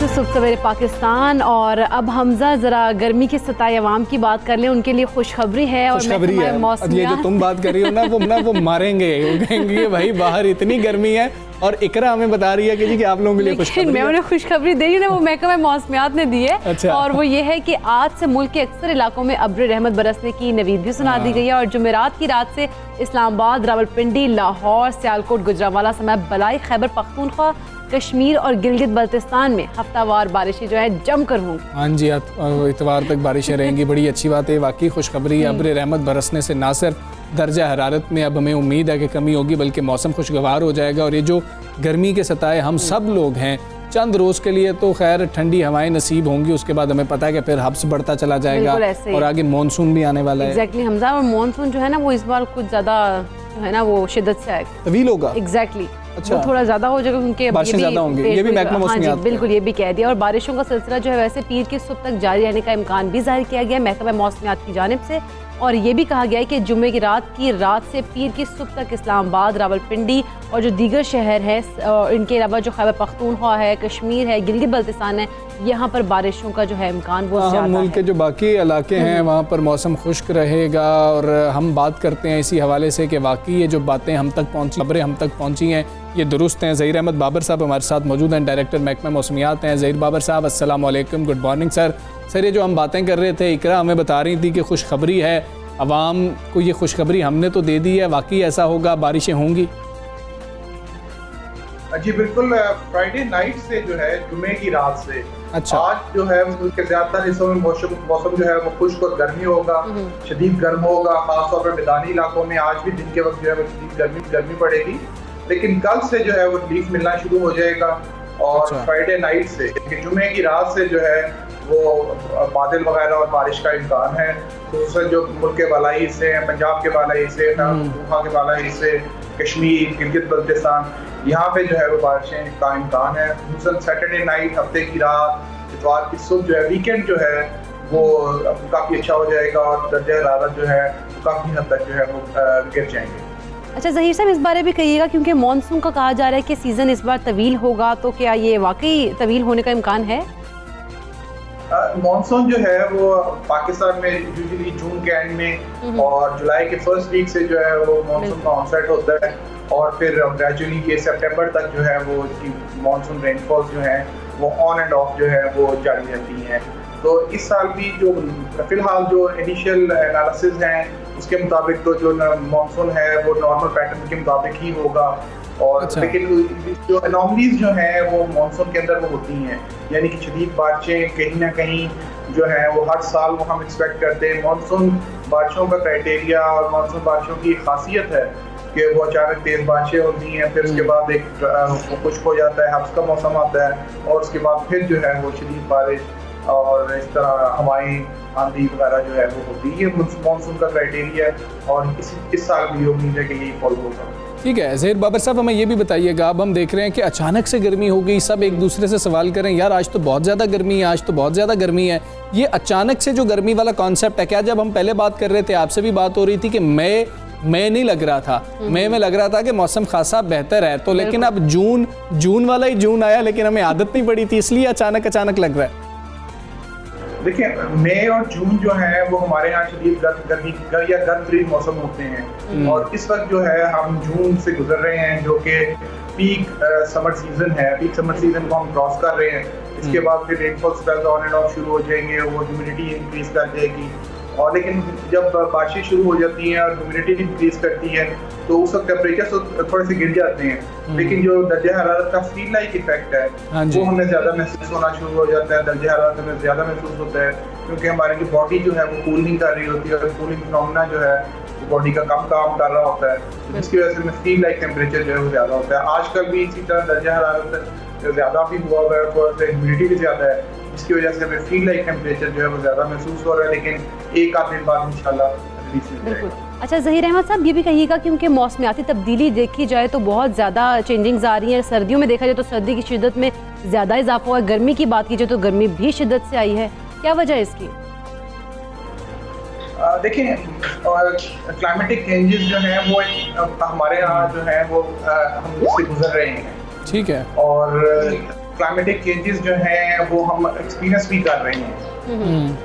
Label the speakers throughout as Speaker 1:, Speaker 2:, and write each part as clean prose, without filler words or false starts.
Speaker 1: तो सुबह सवेरे पाकिस्तान। और अब हमजा ज़रा गर्मी के सताए अवाम की बात कर लें, उनके लिए खुशखबरी है। और
Speaker 2: खुशखबरी है। अब ये जो तुम बात कर रही हो ना वो मारेंगे, वो कहेंगे भाई बाहर इतनी गर्मी है और इकरा हमें बता रही है कि जी कि आप लोगों के लिए खुशखबरी।
Speaker 1: मैं उन्हें खुशखबरी दे रही हूँ ना, वो महकमा मौसमियात ने दी है।
Speaker 2: अच्छा।
Speaker 1: और वो ये है कि आज से मुल्क के अक्सर इलाकों में अब्र रहमत बरसने की नवीद भी सुना दी गई है। और जुमेरात की रात से इस्लामाबाद, रावलपिंडी, लाहौर, सियालकोट, गुजरांवाला समेत बलाई, खैबर पख्तूनख्वा, कश्मीर और गिलगित बल्तिस्तान में हफ्तावार बारिशें जो है जमकर होंगी।
Speaker 2: हाँ जी, इतवार तक बारिशें रहेंगी। बड़ी अच्छी बात है, वाकई खुशखबरी। अब्र रहमत बरसने से ना सिर्फ दर्जा हरारत में अब हमें उम्मीद है कि कमी होगी, बल्कि मौसम खुशगवार हो जाएगा। और ये जो गर्मी के सताए हम सब लोग हैं, चंद रोज़ के लिए तो खैर ठंडी हवाएं नसीब होंगी, उसके बाद हमें पता है कि फिर हब्स बढ़ता चला जाएगा और आगे मानसून भी आने वाला है।
Speaker 1: एग्जैक्टली हमजा, और मानसून जो है ना वो इस बार कुछ ज़्यादा जो है ना वो शिद्दत से आएगा,
Speaker 2: तवील होगा।
Speaker 1: एग्जैक्टली
Speaker 2: अच्छा।
Speaker 1: वो थोड़ा ज़्यादा हो जाएगा क्योंकि
Speaker 2: बारिशें ज़्यादा होंगी, ये भी महकमा मौसमियात
Speaker 1: जी बिल्कुल ये भी कह दिया। और बारिशों का सिलसिला जो है वैसे पीर की सुबह तक जारी रहने का इम्कान भी जाहिर किया गया है महकमा मौसमियात की जानिब से। और ये भी कहा गया है कि जुम्मे की रात से पीर की सुबह तक इस्लामाबाद, रावलपिंडी और जो दीगर शहर है, इनके अलावा जो खैबर पख्तूनख्वा है, कश्मीर है, गिलगित बल्तिस्तान है, यहाँ पर बारिशों का जो है इम्कान वो ज़्यादा है।
Speaker 2: मुल्क के जो बाकी इलाके हैं वहाँ पर मौसम खुश्क रहेगा। और हम बात करते हैं इसी हवाले से कि वाकई ये जो बातें हम तक पहुँची, खबरें हम तक पहुँची हैं, ये दुरुस्त हैं। ज़हीर अहमद बाबर साहब हमारे साथ मौजूद हैं, डायरेक्टर महकमा मौसमियात हैं। ज़हीर बाबर साहब अस्सलाम वालेकुम, गुड मॉर्निंग सर। सर ये जो हम बातें कर रहे थे, इकरा हमें बता रही थी कि खुशखबरी है, अवाम को ये खुशखबरी हमने तो दे दी है, वाकई ऐसा होगा, बारिशें होंगी?
Speaker 3: जी बिल्कुल, फ्राइडे नाइट से जो है जुमे की रात से
Speaker 2: अच्छा।
Speaker 3: आज जो है मुल्क के ज्यादातर हिस्सों में मौसम जो है वो खुश्क और गर्मी होगा, शदीद गर्म होगा। खासतौर पर मैदानी इलाकों में आज भी दिन के वक्त जो है वो शदीद गर्मी पड़ेगी, लेकिन कल से जो है वो रिलीफ मिलना शुरू हो जाएगा। और
Speaker 2: अच्छा।
Speaker 3: फ्राइडे नाइट से जुमे की रात से जो है वो बादल वगैरह और बारिश का इम्कान है। दूसरे जो मुल्क के बालाई हिस्से हैं, पंजाब के बालाई हिस्से, के बालाई हिस्से, कश्मीर, गिलगित बल्तिस्तान, यहाँ पे जो है वो बारिशें का इम्कान है। दूसरा सैटरडे नाइट, हफ्ते की रात, इतवार की सुबह जो है, वीकेंड जो है वो काफ़ी अच्छा हो जाएगा और दर्जा हरारत जो है काफ़ी हद तक जो है वो गिर जाएंगे।
Speaker 1: अच्छा ज़हीर साहब, इस बारे भी कहिएगा क्योंकि मानसून का कहा जा रहा है कि सीज़न इस बार तवील होगा, तो क्या ये वाकई तवील होने का इम्कान है?
Speaker 3: मानसून जो है वो पाकिस्तान में यूजुअली जून के एंड में और जुलाई के फर्स्ट वीक से जो है वो मानसून का ऑनसेट होता है। और फिर ग्रेजुअली ये सितंबर तक जो है वो मानसून रेनफॉल जो है वो ऑन एंड ऑफ जो है वो जारी रहती हैं। तो इस साल भी जो फिलहाल जो इनिशियल एनालिसिस हैं उसके मुताबिक तो जो मानसून है वो नॉर्मल पैटर्न के मुताबिक ही होगा। और
Speaker 2: अच्छा।
Speaker 3: लेकिन जो एनॉमलीज जो हैं वो मानसून के अंदर वो होती हैं, यानी कि शदीद बारिशें कहीं ना कहीं जो है वो हर साल वो हम एक्सपेक्ट करते हैं। मानसून बारिशों का क्राइटेरिया और मानसून बारिशों की खासियत है कि वो अचानक तेज़ बारिशें होती हैं, फिर उसके बाद एक खुश्क हो जाता है, हब्स का मौसम आता है और उसके बाद फिर जो है वो शदीद बारिश और इस तरह हवाएं, आंधी वगैरह जो है वो होती है। मानसून का क्राइटेरिया है और इस साल भी उम्मीद है कि यही फॉलो होगा।
Speaker 2: ठीक है ज़हीर बाबर साहब, हमें ये भी बताइएगा, अब हम देख रहे हैं कि अचानक से गर्मी हो गई, सब एक दूसरे से सवाल करें यार आज तो बहुत ज़्यादा गर्मी है, आज तो बहुत ज़्यादा गर्मी है। ये अचानक से जो गर्मी वाला कॉन्सेप्ट है, क्या जब हम पहले बात कर रहे थे, आपसे भी बात हो रही थी कि मई नहीं लग रहा था, मई में लग रहा था कि मौसम खासा बेहतर है, तो लेकिन अब जून वाला ही जून आया, लेकिन हमें आदत नहीं पड़ी थी, इसलिए अचानक लग रहा है।
Speaker 3: देखिए, मई और जून जो है वो हमारे यहाँ शदीद गर्म मौसम होते हैं और इस वक्त जो है हम जून से गुजर रहे हैं जो कि पीक समर सीजन है। पीक समर सीजन को हम क्रॉस कर रहे हैं। इसके बाद फिर rainfall spells on end of शुरू हो जाएंगे, वो ह्यूमिडिटी इंक्रीज कर जाएगी। और लेकिन जब बारिशें शुरू हो जाती हैं और ह्यूमिडिटी इंक्रीज करती है तो उस वक्त टेम्परेचर थोड़े से गिर जाते हैं, लेकिन जो दर्जा हरारत का फील लाइक इफेक्ट है वो हमें ज़्यादा महसूस होना शुरू हो जाता है। दर्जा हरारत हमें ज़्यादा महसूस होता है क्योंकि हमारी जो बॉडी जो है वो कूल नहीं कर रही होती है और कूलिंग फिनोमेना जो है बॉडी का कम काम कर रहा होता है, जिसकी वजह से हमें फील लाइक टेम्परेचर जो है वो ज़्यादा होता है। आजकल भी इसी तरह दर्जा हरारत ज़्यादा भी हुआ है, थोड़ा सा ह्यूमिडिटी भी ज़्यादा है, जिसकी वजह से हमें फील लाइक टेम्परेचर जो है वो ज़्यादा महसूस हो रहा है, लेकिन एक आध दिन बाद इंशाल्लाह रिलीज मिल जाएगा।
Speaker 1: अच्छा ज़हीर अहमद साहब, ये भी कहिएगा क्योंकि मौसमियाती तब्दीली देखी जाए तो बहुत ज़्यादा चेंजिंग्स आ रही हैं। सर्दियों में देखा जाए तो सर्दी की शिद्दत में ज़्यादा इजाफा हुआ है, गर्मी की बात की जाए तो गर्मी भी शिद्दत से आई है, क्या वजह है इसकी?
Speaker 3: देखिए, क्लाइमेटिक चेंजेस जो हैं वो हमारे यहाँ जो है वो हम इससे गुजर रहे हैं।
Speaker 2: ठीक है।
Speaker 3: और क्लाइमेटिक चेंजेस जो हैं वो हम एक्सपीरियंस भी कर रहे हैं।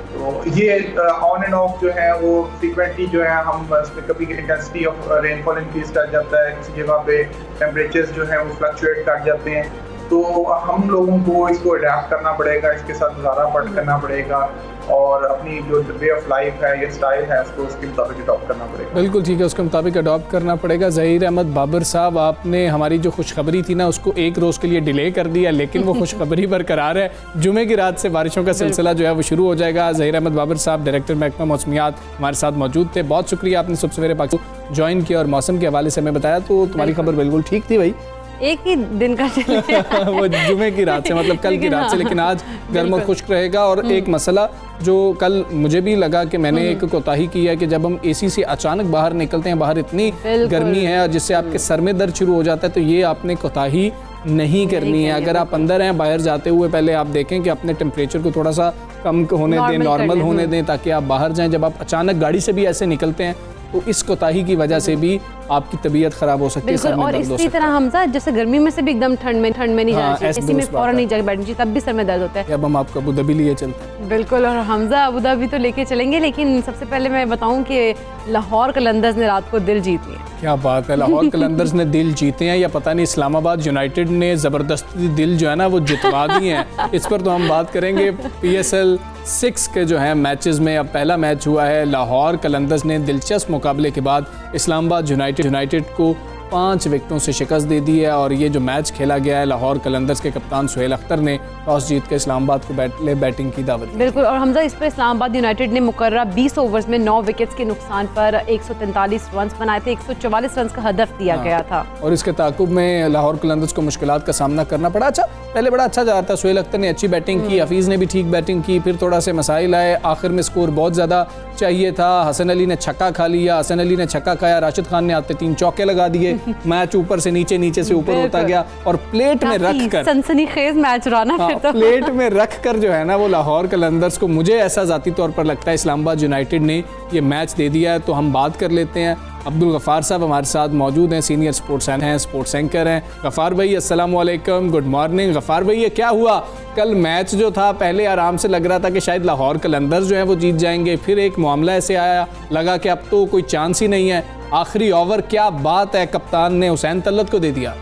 Speaker 3: तो ये ऑन एंड ऑफ जो है वो फ्रीक्वेंटली जो है हम कभी इंटेंसिटी ऑफ रेनफॉल इंक्रीज कर जाता है, किसी जगह पे टेम्परेचर्स जो है वो फ्लक्चुएट कर जाते हैं, तो हम लोगों को इसको अडेप्ट करना पड़ेगा, इसके साथ गुजारा करना पड़ेगा और अपनी जो वे ऑफ लाइफ है या स्टाइल है उसको उसके मुताबिक अडॉप्ट करना पड़ेगा।
Speaker 2: बिल्कुल ठीक है, उसके मुताबिक अडॉप्ट करना पड़ेगा। ज़हीर अहमद बाबर साहब, आपने हमारी जो खुशखबरी थी ना उसको एक रोज़ के लिए डिले कर दिया, लेकिन वो खुशखबरी बरकरार है। जुमे की रात से बारिशों का सिलसिला जो है वो शुरू हो जाएगा। ज़हीर अहमद बाबर साहब डायरेक्टर महकमा मौसमियात हमारे साथ मौजूद थे। बहुत शुक्रिया, आपने सुबह सवेरे पाकिस्तान ज्वाइन किया और मौसम के हवाले से हमें बताया, तो तुम्हारी खबर बिल्कुल ठीक थी भाई।
Speaker 1: एक ही दिन का
Speaker 2: वो जुमे की रात से, मतलब कल की रात से, लेकिन आज गर्म और खुश्क रहेगा। और एक मसला जो कल मुझे भी लगा कि मैंने एक कोताही की है कि जब हम एसी से अचानक बाहर निकलते हैं, बाहर इतनी गर्मी है जिससे आपके सर में दर्द शुरू हो जाता है, तो ये आपने कोताही नहीं करनी है। अगर आप अंदर हैं, बाहर जाते हुए पहले आप देखें कि अपने टेम्परेचर को थोड़ा सा कम होने दें, नॉर्मल होने दें, ताकि आप बाहर जाएं। जब आप अचानक गाड़ी से भी ऐसे निकलते हैं तो इस कोताही की वजह से भी आपकी तबीयत खराब हो सकती है, सर में
Speaker 1: और
Speaker 2: दर्द हो
Speaker 1: इसी
Speaker 2: सकता
Speaker 1: तरह हमजा जैसे गर्मी में से भी एकदम ठंड में नहीं जाना चाहिए,
Speaker 2: ऐसी
Speaker 1: एसी में
Speaker 2: दुरुस्त बात
Speaker 1: फौरन
Speaker 2: है।
Speaker 1: नहीं जाके बैठना चाहिए, तब भी सर में दर्द होता है।
Speaker 2: अब हम आपको अबू धाबी लिए चलते हैं।
Speaker 1: बिल्कुल, और हमजा अबू धाबी तो लेके चलेंगे, लेकिन सबसे पहले मैं बताऊं कि लाहौर कलंदर्स ने रात को दिल जीत लिया।
Speaker 2: क्या बात है, लाहौर कलंदर्स ने दिल जीते हैं या पता नहीं इस्लामाबाद यूनाइटेड ने ज़बरदस्ती दिल जो है ना वो जितवा दिए हैं। इस पर तो हम बात करेंगे। PSL 6 के जो है मैचेस में अब पहला मैच हुआ है। लाहौर कलंदर्स ने दिलचस्प मुकाबले के बाद इस्लामाबाद यूनाइटेड को 5 विकेटों से शिकस्त दे दी है। और ये जो मैच खेला गया है, लाहौर कलंदर्स के कप्तान सुहेल अख्तर ने टॉस जीत के इस्लामाबाद को बैटिंग की दावत दी।
Speaker 1: बिल्कुल, और हमजा इस पर इस्लामाबाद यूनाइटेड ने मुकर्रर 20 ओवर्स में 9 विकेट्स के नुकसान पर 143 रन बनाए थे। 144 रन का हदफ दिया गया था
Speaker 2: और इसके ताकुब में लाहौर कलंदर्स को मुश्किलात का सामना करना पड़ा। अच्छा, पहले बड़ा अच्छा जा रहा था, सुहेल अख्तर ने अच्छी बैटिंग की, हफीज़ ने भी ठीक बैटिंग की, फिर थोड़ा से मसाइल आए, आखिर में स्कोर बहुत ज़्यादा चाहिए था। हसन अली ने छक्का खा लिया, हसन अली ने छक्का खाया, राशिद खान ने आते 3 चौके लगा दिए। मैच ऊपर से नीचे, नीचे से ऊपर होता गया और प्लेट में रख कर
Speaker 1: सनसनीखेज मैच रहा ना फिर तो।
Speaker 2: प्लेट में रख कर जो है ना वो लाहौर कलंदर्स को, मुझे ऐसा ज़ाती तौर पर लगता है इस्लामाबाद यूनाइटेड ने ये मैच दे दिया है। तो हम बात कर लेते हैं। अब्दुल गफ़ार साहब हमारे साथ मौजूद हैं, सीनियर स्पोर्ट्स एंकर हैं। गफ़ार भाई अस्सलाम वालेकुम, गुड मॉर्निंग। गफ़ार भाई, ये क्या हुआ कल मैच जो था? पहले आराम से लग रहा था कि शायद लाहौर कलंदर्स जो है वो जीत जाएंगे, फिर एक मामला ऐसे आया, लगा कि अब तो कोई चांस ही नहीं है। आखिरी ओवर, क्या बात है, कप्तान ने हुसैन तल्लत को दे दिया।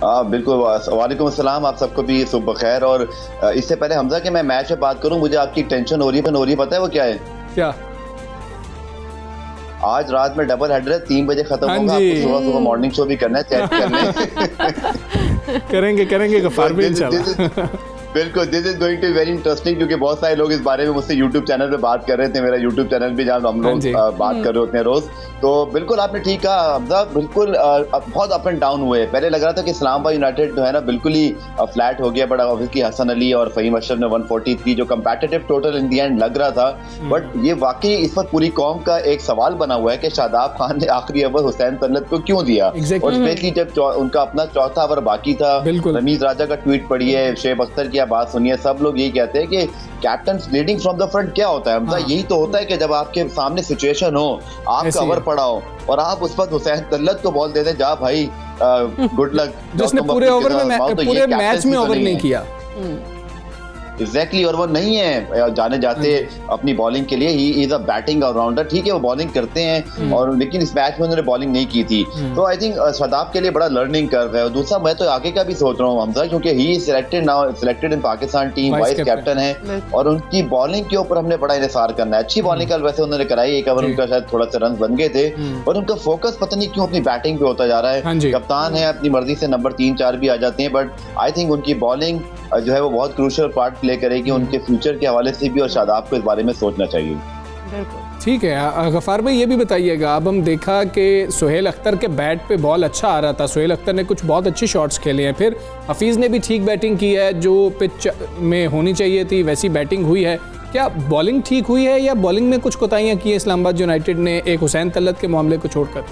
Speaker 4: बिल्कुल, वालेकुम अस्सलाम, आप सबको भी सुबह खैर। और इससे पहले हमजा कि मैं मैच पे बात करूं, मुझे आपकी टेंशन हो रही है, पता है वो क्या है?
Speaker 2: क्या?
Speaker 4: आज रात में डबल हेडर है, 3 बजे खत्म होगा, आपको सुबह मॉर्निंग शो भी करना है, चेक करने
Speaker 2: करेंगे गफ़ार भाई इंशाल्लाह।
Speaker 4: बिल्कुल, this is going to very interesting, क्योंकि बहुत सारे लोग इस बारे में मुझसे यूट्यूब चैनल पे बात कर रहे थे। मेरा यूट्यूब चैनल भी जहाँ हम लोग बात कर रहे होते हैं रोज। तो बिल्कुल आपने ठीक कहा हमजा, बिल्कुल बहुत अप एंड डाउन हुए। पहले लग रहा था कि इस्लामाबाद यूनाइटेड जो है ना बिल्कुल ही फ्लैट हो गया, बट ऑब्वियसली हसन अली और फ़हीम अशरफ ने 143 जो competitive total in the and लग रहा था। बट ये वाकई इस पर पूरी कौम का एक सवाल बना हुआ है कि शादाब खान ने आखिरी ओवर हुसैन तल्लत को क्यों दिया। और स्पेशली जब उनका अपना चौथा ओवर बाकी था, रमीज राजा का ट्वीट पढ़िए, शेब अख्तर की बात सुनिए, सब लोग यही कहते हैं कि captain leading from the front क्या होता है हमजा? यही तो होता है कि जब आपके सामने सिचुएशन हो, आप कवर पड़ा हो और आप उस पर हुसैन तल्लत को बॉल दे दें, जा भाई गुड लक,
Speaker 2: जिसने पूरे ओवर में पूरे मैच में ओवर नहीं किया।
Speaker 4: एग्जैक्टली, और वो नहीं है जाने जाते अपनी बॉलिंग के लिए, he is a batting allrounder. ठीक है, वो बॉलिंग करते हैं, और लेकिन इस मैच में उन्होंने बॉलिंग नहीं की थी। तो आई थिंक शादाब के लिए बड़ा लर्निंग कर्व है। और दूसरा, मैं तो आगे का भी सोच रहा हूँ हमजा, क्योंकि he selected in Pakistan team, vice captain है, और उनकी बॉलिंग के ऊपर हमने बड़ा इंतजार करना है। अच्छी बॉलिंग कल वैसे उन्होंने कराई, एक ओवर उनका शायद थोड़ा सा रन बन गए थे, और उनका फोकस पता नहीं क्यों अपनी बैटिंग पे होता जा रहा है। कप्तान है, अपनी मर्जी से नंबर 3-4 भी आ जाते हैं, बट आई थिंक उनकी बॉलिंग जो है वो बहुत क्रूशियल पार्ट प्ले करेगी उनके फ्यूचर के हवाले से भी, और शादाब को इस बारे में सोचना चाहिए।
Speaker 2: ठीक है गफ़ार भाई, ये भी बताइएगा, अब हम देखा कि सुहेल अख्तर के बैट पे बॉल अच्छा आ रहा था, सुहेल अख्तर ने कुछ बहुत अच्छे शॉट्स खेले हैं, फिर हफीज़ ने भी ठीक बैटिंग की है, जो पिच में होनी चाहिए थी वैसी बैटिंग हुई है। क्या बॉलिंग ठीक हुई है या बॉलिंग में कुछ कोताहियाँ की है इस्लामाबाद यूनाइटेड ने, एक हुसैन तल्लत के मामले को छोड़कर?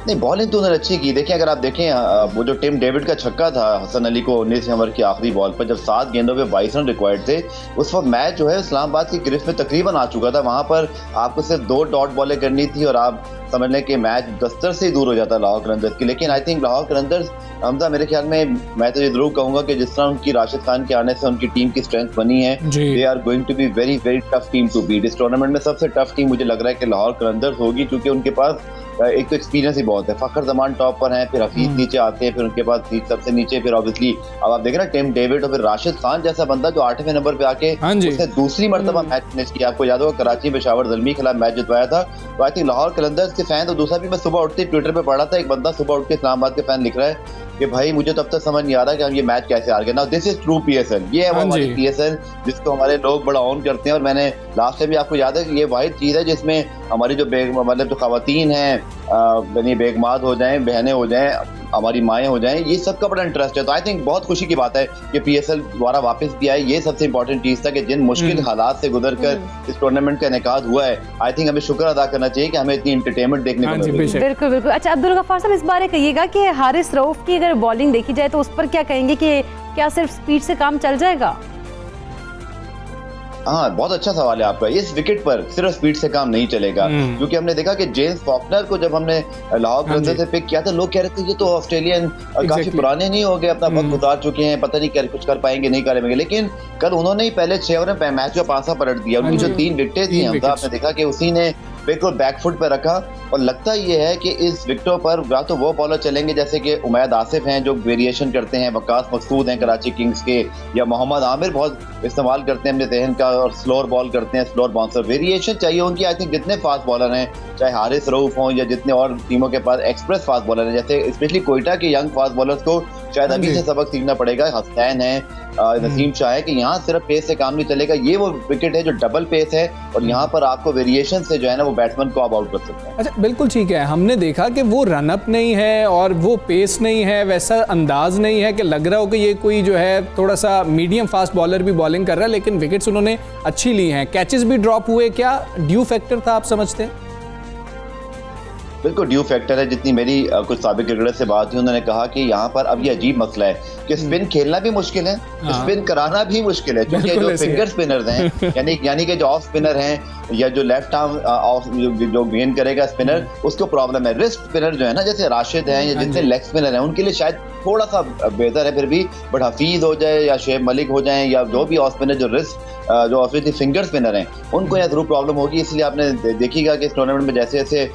Speaker 4: नहीं, बॉलिंग तो उन्होंने अच्छी की। देखिए अगर आप देखें वो जो टिम डेविड का छक्का था हसन अली को 19 ओवर की आखिरी बॉल पर, जब 7 गेंदों पे 22 रन रिक्वायर्ड थे, उस वक्त मैच जो है इस्लामाबाद की गिरफ्त में तकरीबन आ चुका था। वहां पर आपको सिर्फ 2 डॉट बॉलें करनी थी और आप समझ लें कि मैच दस्तर से ही दूर हो जाता लाहौर कलंदर्स की। लेकिन आई थिंक लाहौर कलंदर्स हमजा, मेरे ख्याल में मैं तो ये जरूर कहूंगा कि जिस तरह उनकी राशिद खान के आने से उनकी टीम की स्ट्रेंथ बनी है, they are going to be very very tough team to beat. इस टूर्नामेंट में सबसे टफ टीम मुझे लग रहा है कि लाहौर कलंदर्स होगी, क्योंकि उनके पास एक तो एक्सपीरियंस ही बहुत है। फखर जमान टॉप पर हैं, फिर हफीज नीचे आते हैं, फिर उनके बाद सबसे नीचे फिर ऑब्वियसली अब आप देखें ना टिम डेविड और फिर राशिद खान जैसा बंदा जो 8वें नंबर पे आके उसने दूसरी मरतबा मैच फिनिश किया। आपको याद होगा कराची पेशावर ज़ल्मी के खिलाफ मैच जितवाया था। तो आई थिंक लाहौर कलंदर्स के फैन, तो दूसरा भी मैं सुबह उठते ट्विटर पे पढ़ा था, एक बंदा सुबह उठ के इस्लामाबाद के फैन लिख रहा है कि भाई मुझे तब तक समझ नहीं आ रहा कि हम ये मैच कैसे हार गए। Now this is true PSL, ये है वो हमारी पीएसएल जिसको हमारे लोग बड़ा ऑन करते हैं। और मैंने लास्ट टाइम भी आपको याद है कि ये वाहिद चीज़ है जिसमें हमारी जो मतलब जो खवातीन हैं, यानी बेगमात हो जाएं, बहनें हो जाएं, हमारी माएँ हो जाएं, ये सबका बड़ा इंटरेस्ट है। तो आई थिंक बहुत खुशी की बात है कि पीएसएल दोबारा वापस भी आए। ये सबसे इंपॉर्टेंट चीज़ था कि जिन मुश्किल हालात से गुजर कर इस टूर्नामेंट का इनेकाद हुआ है, आई थिंक हमें शुक्र अदा करना चाहिए कि हमें इतनी एंटरटेनमेंट देखने को मिल रही है।
Speaker 1: बिल्कुल बिल्कुल। अच्छा अब्दुल गफ्फार साहब, इस बारे कहिएगा कि हारिस रऊफ की अगर बॉलिंग देखी जाए तो उस पर क्या कहेंगे कि क्या सिर्फ स्पीड से काम चल जाएगा?
Speaker 4: हाँ, बहुत अच्छा सवाल है आपका। इस विकेट पर सिर्फ स्पीड से काम नहीं चलेगा, क्योंकि हमने देखा कि जेम्स फॉकनर को जब हमने लाहौर कलंदर्स से पिक किया था, लोग कह रहे थे ये तो ऑस्ट्रेलियन काफी पुराने नहीं हो गए, अपना वक्त गुजार चुके हैं, पता नहीं क्या कुछ कर पाएंगे नहीं करेंगे। लेकिन कल उन्होंने ही पहले 6 ओवर में मैच का पासा पलट दिया। उनकी जो 3 विकेटें थी हमजा, आपने देखा कि उसी ने बिल्कुल बैकफुट पे रखा। और लगता ये है कि इस विकेटों पर या तो वो बॉलर चलेंगे जैसे कि उमैद आसिफ हैं जो वेरिएशन करते हैं, वकास मकसूद हैं कराची किंग्स के, या मोहम्मद आमिर बहुत इस्तेमाल करते हैं अपने जहन का और स्लोअर बॉल करते हैं, स्लोअर बाउंसर। वेरिएशन चाहिए उनकी। आई थिंक जितने फास्ट बॉलर हैं, चाहे हारिस रऊफ हों या जितने और टीमों के पास एक्सप्रेस फास्ट बॉलर हैं, जैसे स्पेशली कोयटा के यंग फास्ट बॉलर्स को शायद अभी से सबक सीखना पड़ेगा। हसनैन है, नसीम शाह है, कि यहाँ सिर्फ पेस से काम नहीं चलेगा। ये वो विकेट है जो डबल पेस है और यहाँ पर आपको वेरिएशन से जो है ना वो बैट्समैन को आप आउट कर सकते हैं।
Speaker 2: अच्छा बिल्कुल ठीक है, हमने देखा कि वो रनअप नहीं है और वो पेस नहीं है, वैसा अंदाज नहीं है कि लग रहा हो कि ये कोई जो है थोड़ा सा मीडियम फास्ट बॉलर भी बॉलिंग कर रहा है, लेकिन विकेट्स उन्होंने अच्छी ली हैं, कैचेस भी ड्रॉप हुए। क्या ड्यू फैक्टर था आप समझते हैं?
Speaker 4: बिल्कुल ड्यू फैक्टर है। जितनी मेरी कुछ साबिक क्रिकेटर से बात हुई, उन्होंने कहा कि यहाँ पर अब ये अजीब मसला है कि स्पिन खेलना भी मुश्किल है, स्पिन कराना भी मुश्किल है, क्योंकि जो फिंगर स्पिनर्स हैं यानी कि जो ऑफ स्पिनर हैं या जो लेफ्ट आर्म ऑफ जो गेंद करेगा स्पिनर, उसको प्रॉब्लम है। रिस्ट स्पिनर जो है ना, जैसे राशिद हैं या जितने लेग स्पिनर हैं, उनके लिए शायद थोड़ा सा बेहतर है फिर भी, बट हफीज हो जाए या शेब मलिक हो जाए या जो भी ऑफ स्पिनर जो रिस्ट जो ऑफिसली फिंगर स्पिनर हैं, उनको यहाँ जरूर प्रॉब्लम होगी। इसलिए आपने देखिएगा कि इस टूर्नामेंट में जैसे जैसे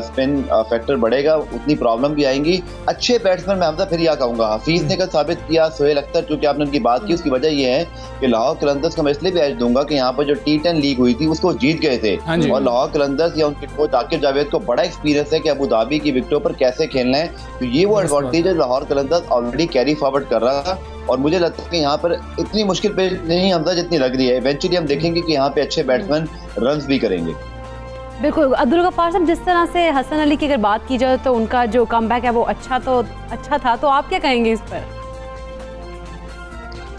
Speaker 4: स्पिन फैक्टर बढ़ेगा उतनी प्रॉब्लम भी आएंगी। अच्छे बैट्समैन में हमजा फिर यह कहूँगा, हफीज ने कल साबित किया, सोहेल अख्तर चूंकि आपने उनकी बात की, उसकी वजह यह है कि लाहौर कलंदर्स को मैं इसलिए भी एज दूंगा कि यहाँ पर जो T10 लीग हुई थी उसको जीत गए थे, और लाहौर कलंदर्स या उनके कोच आकिब जावेद को बड़ा एक्सपीरियंस है कि अबू धाबी की विकेटों पर कैसे खेलना है। तो ये वो एडवांटेज है Lahore Qalandars already carry forward कर रहा था, और मुझे लगता है कि यहाँ पर इतनी मुश्किल पे नहीं हमजा जितनी लग रही है। इवेंचुअली हम देखेंगे कि यहाँ पे अच्छे बैट्समैन रन्स भी करेंगे।
Speaker 1: बिल्कुल अब्दुल गफ्फार साहब, जिस तरह से हसन अली की अगर बात की जाए तो उनका जो कमबैक है वो अच्छा था, तो आप क्या कहेंगे इस पर?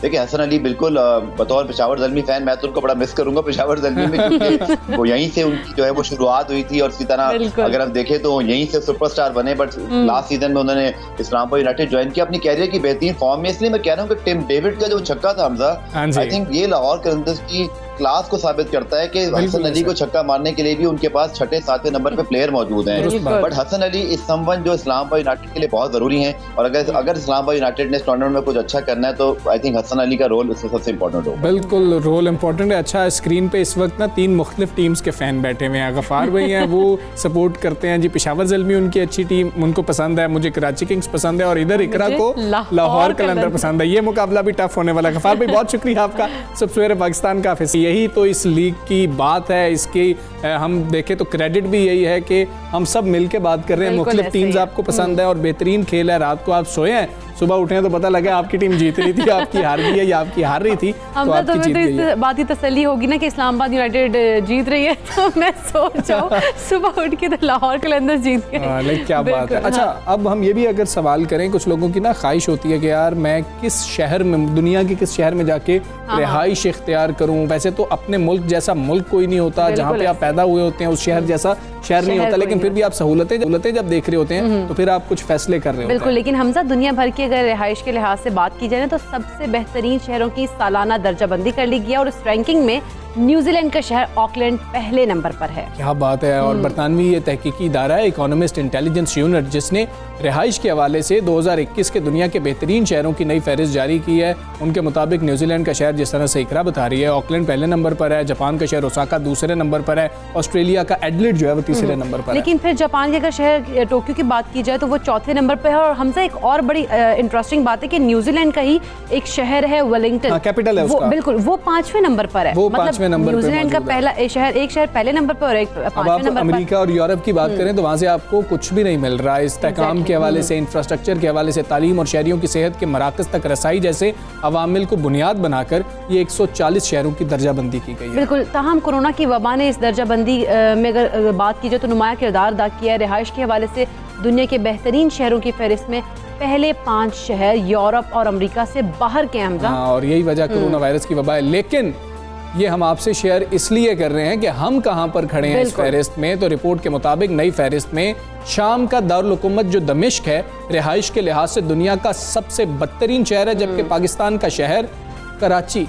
Speaker 4: देखिए हसन अली बिल्कुल बतौर पेशावर ज़ल्मी फैन मैं तो उनको बड़ा मिस करूंगा पेशावर ज़ल्मी में, क्योंकि वो यहीं से उनकी जो है वो शुरुआत हुई थी और इसी तरह अगर हम देखें तो यहीं से सुपरस्टार बने। बट लास्ट सीजन में उन्होंने इस्लामाबाद यूनाइटेड ज्वाइन किया अपनी कैरियर की बेहतरीन फॉर्म में। इसलिए मैं कह रहा हूँ कि टिम डेविड का जो छक्का था हमजा, आई थिंक ये लाहौर कलंदर्स की क्लास को साबित करता है कि हसन अली को छक्का मारने के लिए भी उनके पास 6-7वें नंबर पे प्लेयर मौजूद हैं। बट हसन अली इस समवन जो इस्लामाबाद यूनाइटेड के लिए बहुत जरूरी हैं, और अगर इस्लामाबाद यूनाइटेड ने इस टूर्नामेंट में कुछ अच्छा करना है तो आई थिंक हसन अली का रोल इसमें सबसे इंपॉर्टेंट होगा।
Speaker 2: बिल्कुल रोल इंपॉर्टेंट है। अच्छा स्क्रीन पे इस वक्त ना 3 मुख्तलिफ टीम्स के फैन बैठे हुए हैं। गफ्फार भाई हैं वो सपोर्ट करते हैं जी पेशावर ज़ल्मी, उनकी अच्छी टीम उनको पसंद है, मुझे कराची किंग्स पसंद है, और इधर इकरा को लाहौर कलंदर पसंद है। ये मुकाबला भी टफ होने वाला है। गफ्फार भाई बहुत शुक्रिया आपका, सब सवेरे पाकिस्तान का हाफिज़। यही तो इस लीग की बात है, इसकी हम देखें तो क्रेडिट भी यही है कि हम सब मिलके बात कर रहे हैं। मुख्तलिफ टीम्स आपको पसंद है और बेहतरीन खेल है। रात को आप सोए हैं, सुबह उठे हैं तो पता लगा आपकी टीम जीत रही थी, आपकी हार गई है या आपकी हार रही थी तो आपकी जीत गई है।
Speaker 1: बात ही तसल्ली होगी ना कि इस्लामाबाद यूनाइटेड जीत रही है, तो मैं सोच जाऊं सुबह उठ के तो लाहौर कलंदर्स जीत गए।
Speaker 2: क्या बात है। अच्छा अब हम ये भी अगर सवाल करें, कुछ लोगों की ना ख्वाहिश होती है कि यार मैं किस शहर में, दुनिया के किस शहर में जाके रिहाइश इख्तियार करूं। वैसे तो अपने मुल्क जैसा मुल्क कोई नहीं होता जहाँ पे आप पैदा हुए होते हैं उस शहर जैसा शहर नहीं होता, लेकिन फिर भी आप सहूलतें जब देख रहे होते हैं तो फिर आप कुछ फैसले कर रहे होते हैं।
Speaker 1: बिल्कुल, लेकिन हमजा दुनिया भर की अगर रिहाइश के लिहाज से बात की जाए तो सबसे बेहतरीन शहरों की सालाना दर्जाबंदी कर ली गई है और इस रैंकिंग में न्यूजीलैंड का शहर ऑकलैंड पहले नंबर पर है।
Speaker 2: क्या बात है। और बरतानवी ये तहकीकी इदारा है इकोनॉमिस्ट इंटेलिजेंस यूनिट, जिसने रिहाइश के हवाले से 2021 के दुनिया के बेहतरीन शहरों की नई फहरिस्त जारी की है। उनके मुताबिक न्यूजीलैंड का शहर जिस तरह से इकरा बता रही है, ऑकलैंड पहले नंबर पर है, जापान का शहर ओसाका दूसरे नंबर पर है, ऑस्ट्रेलिया का एडलेड जो है वो तीसरे नंबर पर है।
Speaker 1: लेकिन फिर जापान के अगर शहर टोक्यो की बात की जाए तो वो चौथे नंबर पर है। और हमसे एक और बड़ी इंटरेस्टिंग बात है कि न्यूजीलैंड का ही एक शहर है वेलिंगटन,
Speaker 2: कैपिटल है उसका,
Speaker 1: बिल्कुल वो 5वें नंबर पर है।
Speaker 2: वो 5वें नंबर पर
Speaker 1: न्यूजीलैंड का पहला एक शहर पहले नंबर पर और एक 5वें नंबर पर।
Speaker 2: अमेरिका और यूरोप की बात करें तो वहाँ से आपको कुछ भी नहीं मिल रहा है। इस्तेहकाम के हवाले से, इंफ्रास्ट्रक्चर के हवाले से, तालीम और शहरियों की सेहत के मराकज़ तक रसाई जैसे अवामिल को बुनियाद बनाकर ये 140 शहरों की दर्जाबंदी की गई है।
Speaker 1: बिल्कुल, ताहम कोरोना की वबा ने इस दर्जाबंदी में अगर बात की जाए तो नुमाया किरदार अदा किया है। रिहाइश के हवाले से दुनिया के बेहतरीन शहरों की फहरिस्त में पहले 5 शहर यूरोप और अमेरिका से बाहर के हमजा।
Speaker 2: और यही वजह कोरोना वायरस की वबा है। लेकिन ये हम आपसे शेयर इसलिए कर रहे हैं कि हम कहां पर खड़े हैं इस फहरिस्त में। तो रिपोर्ट के मुताबिक नई फहरिस्त में शाम का दारुल हुकूमत जो दमिश्क है, रिहाइश के लिहाज से दुनिया का सबसे बदतरीन शहर है, जबकि पाकिस्तान का शहर कराची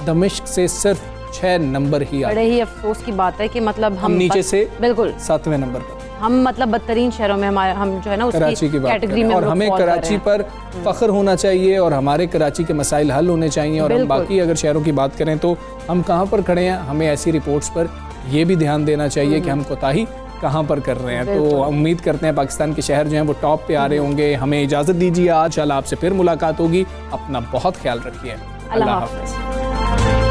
Speaker 2: दमिश्क से सिर्फ 6 नंबर ही
Speaker 1: बड़े ही अफसोस की बात है कि मतलब हम
Speaker 2: नीचे से
Speaker 1: बिल्कुल
Speaker 2: 7वें नंबर पर
Speaker 1: हम मतलब बदतरीन शहरों में हम जो है ना
Speaker 2: कराची की बात
Speaker 1: कैटेगरी में
Speaker 2: और हमें कराची पर फख्र होना चाहिए और हमारे कराची के मसाइल हल होने चाहिए। और हम बाकी अगर शहरों की बात करें तो हम कहाँ पर खड़े हैं, हमें ऐसी रिपोर्ट्स पर यह भी ध्यान देना चाहिए कि हम कोताही कहाँ पर कर रहे हैं। तो उम्मीद करते हैं पाकिस्तान के शहर जो हैं वो टॉप पे आ रहे होंगे। हमें इजाज़त दीजिए, आज आपसे फिर मुलाकात होगी। अपना बहुत ख्याल रखिए। अल्लाह हाफ़िज़।